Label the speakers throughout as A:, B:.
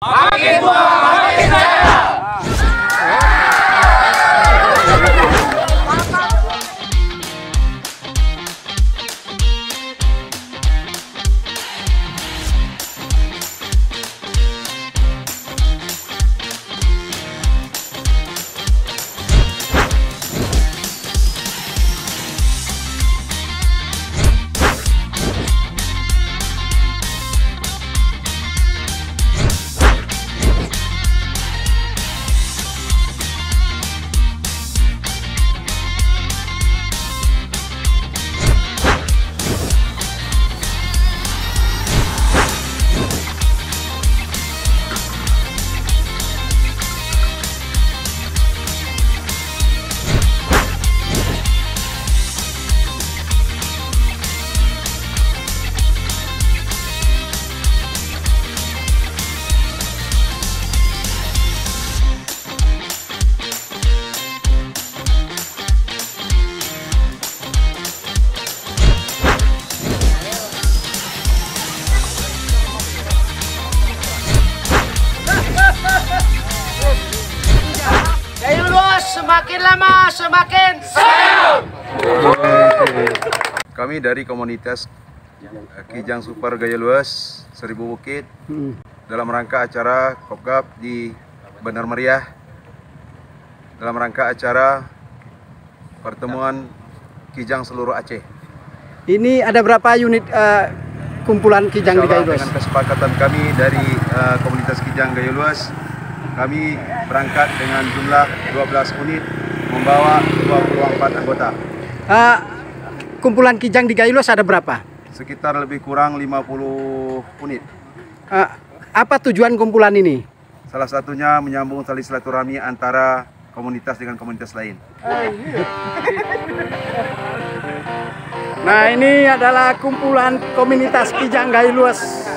A: Makin tua, makin kaya.
B: Semakin lama semakin sayang.
C: Kami dari komunitas Kijang Super Gaya Luas Seribu Bukit dalam rangka acara Kopgap di Bandar Meriah, dalam rangka acara pertemuan Kijang seluruh Aceh.
B: Ini ada berapa unit kumpulan Kijang di Gaya Luas?
C: Dengan kesepakatan kami dari komunitas Kijang Gaya Luas, kami berangkat dengan jumlah 12 unit membawa 24 anggota.
B: Kumpulan Kijang di Gaya Luas ada berapa?
C: Sekitar lebih kurang 50 unit.
B: Apa tujuan kumpulan ini?
C: Salah satunya menyambung tali silaturahmi antara komunitas dengan komunitas lain.
B: Nah, ini adalah kumpulan komunitas Kijang Gaya Luas.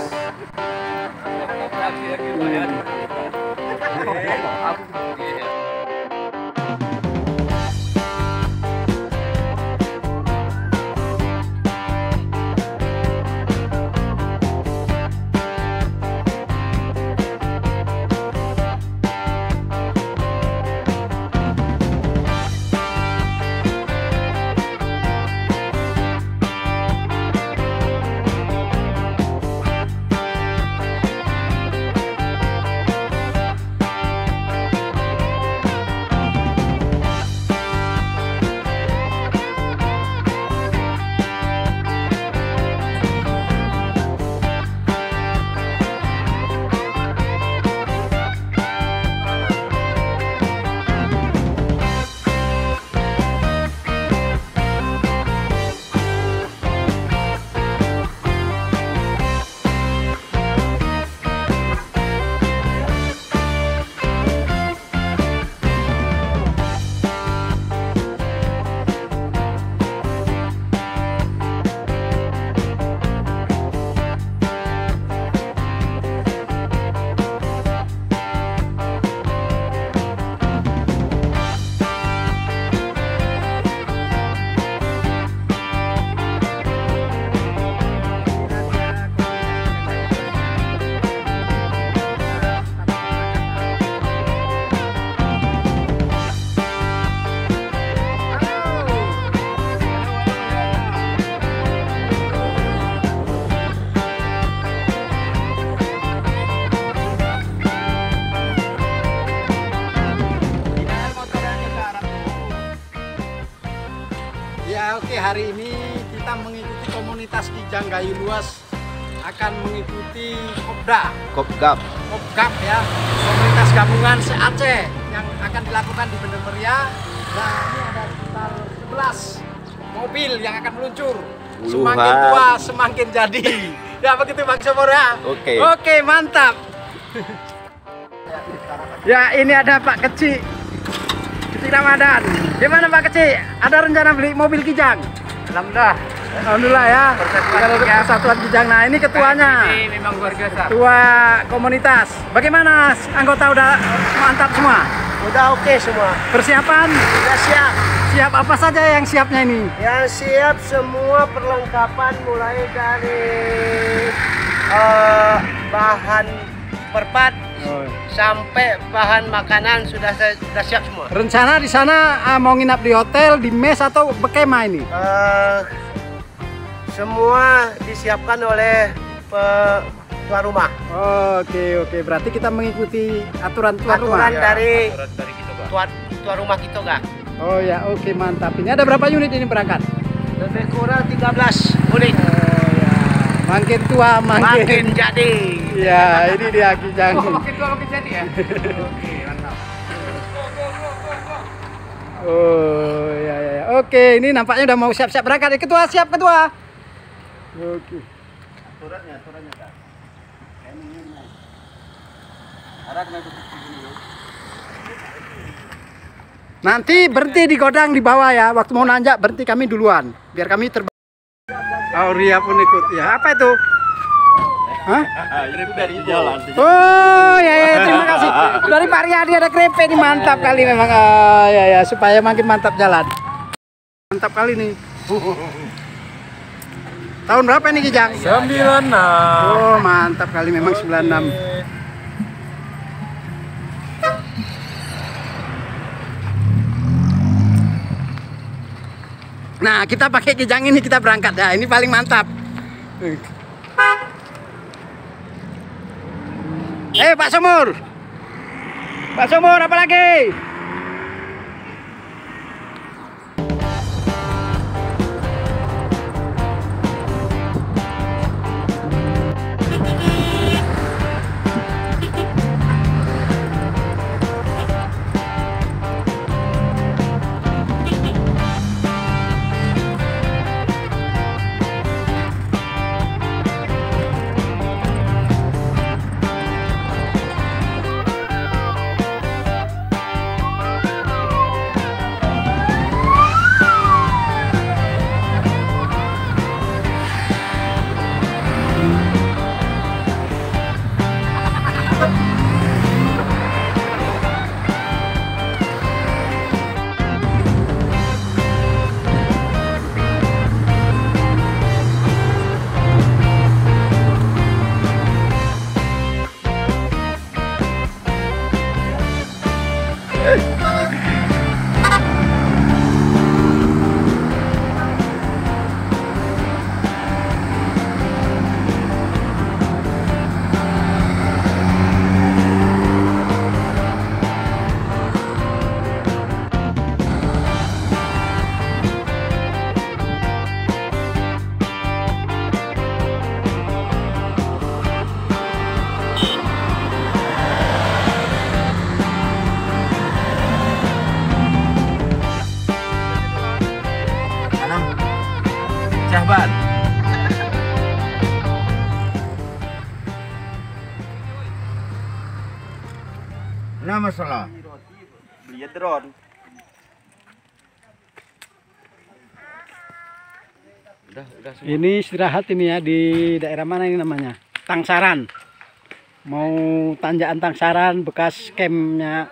B: Ya, oke, hari ini kita mengikuti komunitas Kijang Gaya Luas akan mengikuti
C: Kopgap
B: ya, komunitas gabungan se-Aceh yang akan dilakukan di Bandar Meriah. Dan ini ada sekitar 11 mobil yang akan meluncur. Semakin tua semakin jadi. Ya begitu Bang Somor ya. Oke, mantap. Ya, ini ada Pak Kecik Ramadan. Gimana Pak Kecik? Ada rencana beli mobil Kijang? Alhamdulillah ya. Persatuan Kijang. Nah, ini ketuanya.
A: Ini memang luar biasa.
B: Ketua komunitas. Bagaimana anggota udah mantap semua?
D: Udah oke semua.
B: Persiapan?
D: Udah siap.
B: Siap apa saja yang siapnya ini?
D: Yang siap semua perlengkapan mulai dari bahan perpat
B: Oh.
D: sampai bahan makanan sudah siap semua.
B: Rencana di sana mau nginap di hotel, di mes atau berkemah ini?
D: Semua disiapkan oleh tuan rumah.
B: Oke, berarti kita mengikuti aturan tuan rumah.
D: Aturan dari
A: kita, Pak.
D: tuan rumah kita, Kak.
B: Oh ya, oke, mantap. Ini ada berapa unit ini berangkat?
D: Lebih kurang 13 unit.
B: Oh ya, makin tua
D: Makin jadi.
B: Ya, ini dia Kijang.
A: Makin tua makin jadi ya. Oke, mantap.
B: Oh ya. Oke, ini nampaknya udah mau siap-siap berangkat. Ketua siap, ketua. Oke.
C: Aturannya Kak.
B: Nanti berhenti di godang di bawah ya. Waktu mau nanjak berhenti kami duluan, biar kami terbang. Auria pun ikut. Ya, apa itu? Hah?
C: Itu dari jalan.
B: Oh ya, terima kasih. Dari Pak Riyadi ada krepe ini, mantap kali memang. Ya, supaya makin mantap jalan. Mantap kali nih. Tahun berapa nih Kijang?
A: 96.
B: Oh, mantap kali memang 96. Nah, kita pakai Kijang ini kita berangkat ya. Ini paling mantap. Pak Sumur. Pak Sumur, apa lagi?
A: Syahban.
C: Nah masalah. Beli drone.
A: Udah.
B: Ini istirahat ini ya di daerah mana ini namanya? Tangsaran. Mau tanjakan Tangsaran bekas campnya.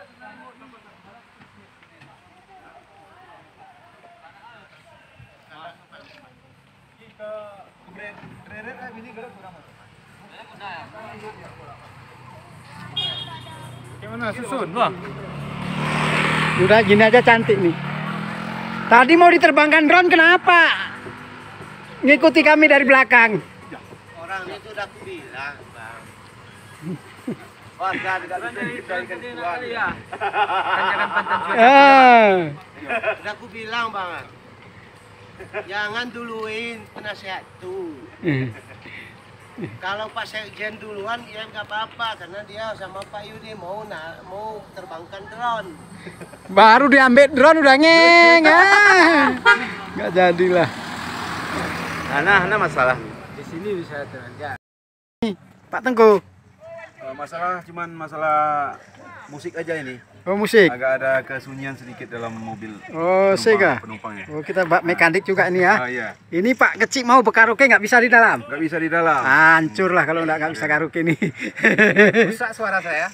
A: Gimana susun, Bang?
B: Udah gini aja cantik nih. Tadi mau diterbangkan drone, kenapa? Ngikuti kami dari belakang.
D: Orang itu udah aku bilang, Bang.
C: Warga tidak bisa dicarikan tuan.
A: Ya. Tanjakan Pantan Suara.
D: Udah aku bilang, Bang. Jangan duluin penasehat tuh. Kalau Pak Sekjen duluan ya nggak apa-apa karena dia sama Pak Yudi mau terbangkan drone.
B: Baru diambil drone udah ngeng. Nggak jadilah.
C: Nah masalah.
A: Di sini bisa terangkat.
B: Pak Tengku.
C: Masalah cuman masalah musik aja ini.
B: Oh, musik.
C: Agak ada kesunyian sedikit dalam mobil.
B: Oh, sega.
C: Penumpangnya.
B: Oh, kita bak mekanik juga ini ya.
C: Iya.
B: Ini Pak kecil mau berkaraoke nggak bisa di dalam.
C: Nggak bisa di dalam.
B: Hancur lah kalau nggak bisa karaoke nih.
A: Rusak suara saya.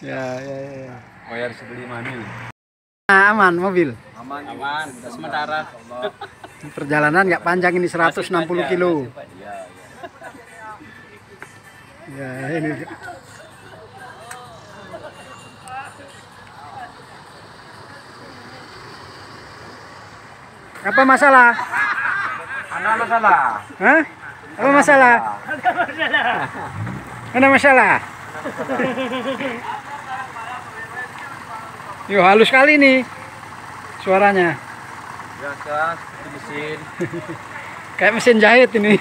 B: Ya.
C: Oh ya harus beli manual.
B: Aman mobil.
A: Aman. Udah sementara.
B: Perjalanan nggak panjang ini 160 kilo. Ya, ini. Apa masalah?
A: Ada masalah.
B: Hah? Apa masalah? Ada masalah? Yo, halus kali nih suaranya.
A: Biasa seperti mesin.
B: Kayak mesin jahit ini.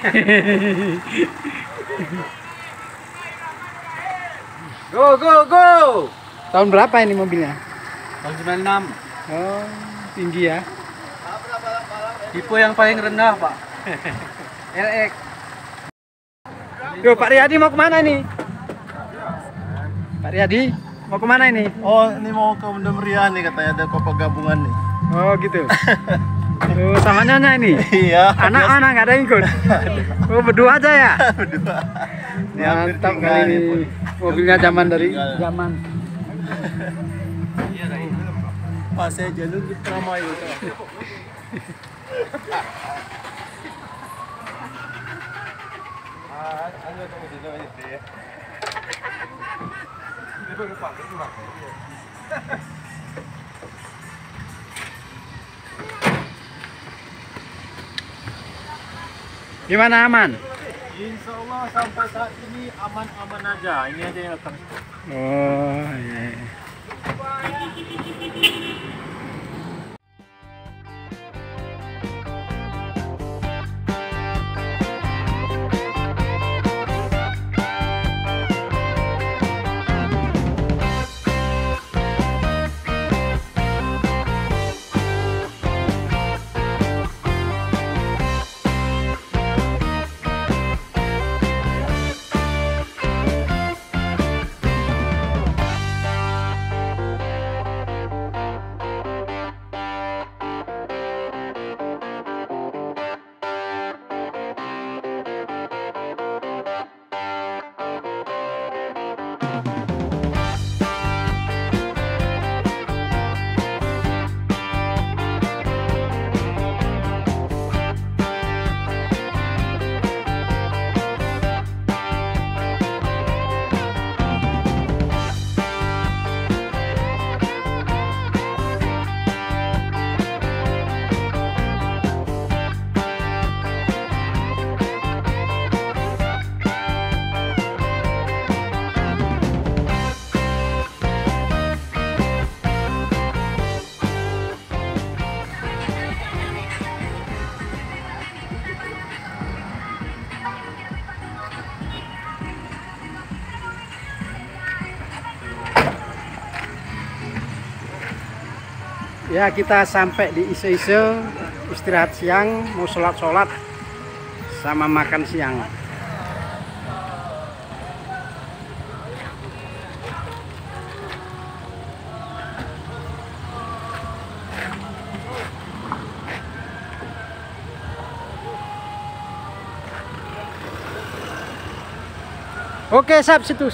A: Go go go.
B: Tahun berapa ini mobilnya?
A: Tahun 96.
B: Oh, tinggi ya.
A: Tipe yang paling rendah, Pak. LX.
B: Yo, Pak Riyadi mau kemana nih? Pak Riyadi mau kemana ini?
D: Oh, ini mau ke Bendera Meriah nih katanya ada kopok gabungan nih.
B: Oh gitu. Oh, sama Nyonya ini?
D: Iya.
B: Anak-anak nggak ada yang ikut? Oh, berdua aja ya?
D: Berdua.
B: Mantap kali ini. Mobilnya zaman dari zaman.
D: Pas saya jalur di Pramayo.
B: Gimana, aman?
D: Insya Allah sampai saat ini aman-aman aja. Ini aja yang akan.
B: Oh iya. Ya, kita sampai di Ise-Ise, istirahat siang, mau sholat-sholat sama makan siang. Oke, Sab, situ.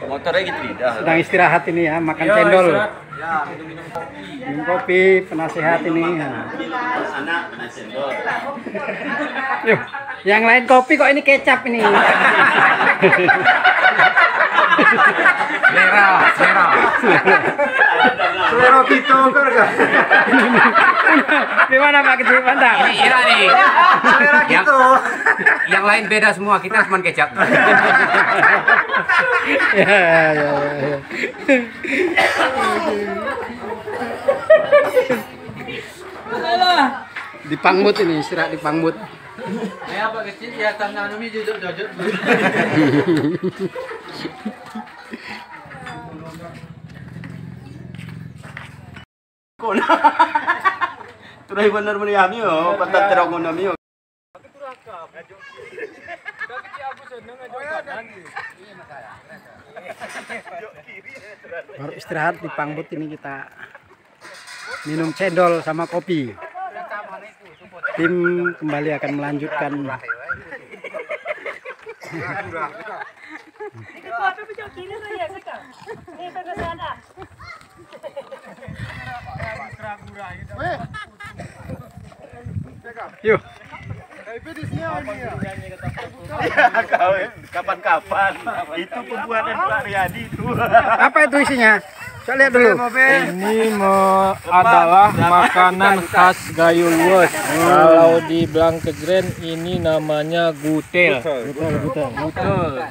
A: Motornya gitu tidak.
B: Sedang istirahat ini ya, makan cendol. Minum kopi, penasehat ini.
E: Anak kena cendol.
B: Yuk, yang lain kopi kok ini kecap ini.
C: Selera kita kan?
B: Gimana Pak Kecil Mantap?
E: Ira nih.
C: Selera kita.
E: Yang lain beda semua, kita cuma kecap.
B: Ya. Di Pangmut ini, istirahat di Pangmut.
A: Ayo Pak Kecil ya tanah nami jujur.
E: Turay benar meriah yo, patat terang ngono yo.
B: Baru istirahat di Pangmut ini kita minum cendol sama kopi. Tim kembali akan melanjutkan. Yuk.
E: Kapan-kapan. Itu pembuatan Pak Riyadi itu.
B: Apa itu isinya? Saya lihat dulu.
F: Ini adalah makanan khas Gayo Luas. Kalau di Blankegren ini namanya gutel. Gutel.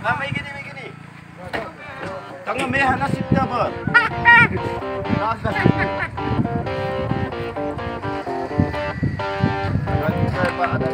E: Lama gini. Tengah meh nasibnya apa?
C: Pak ada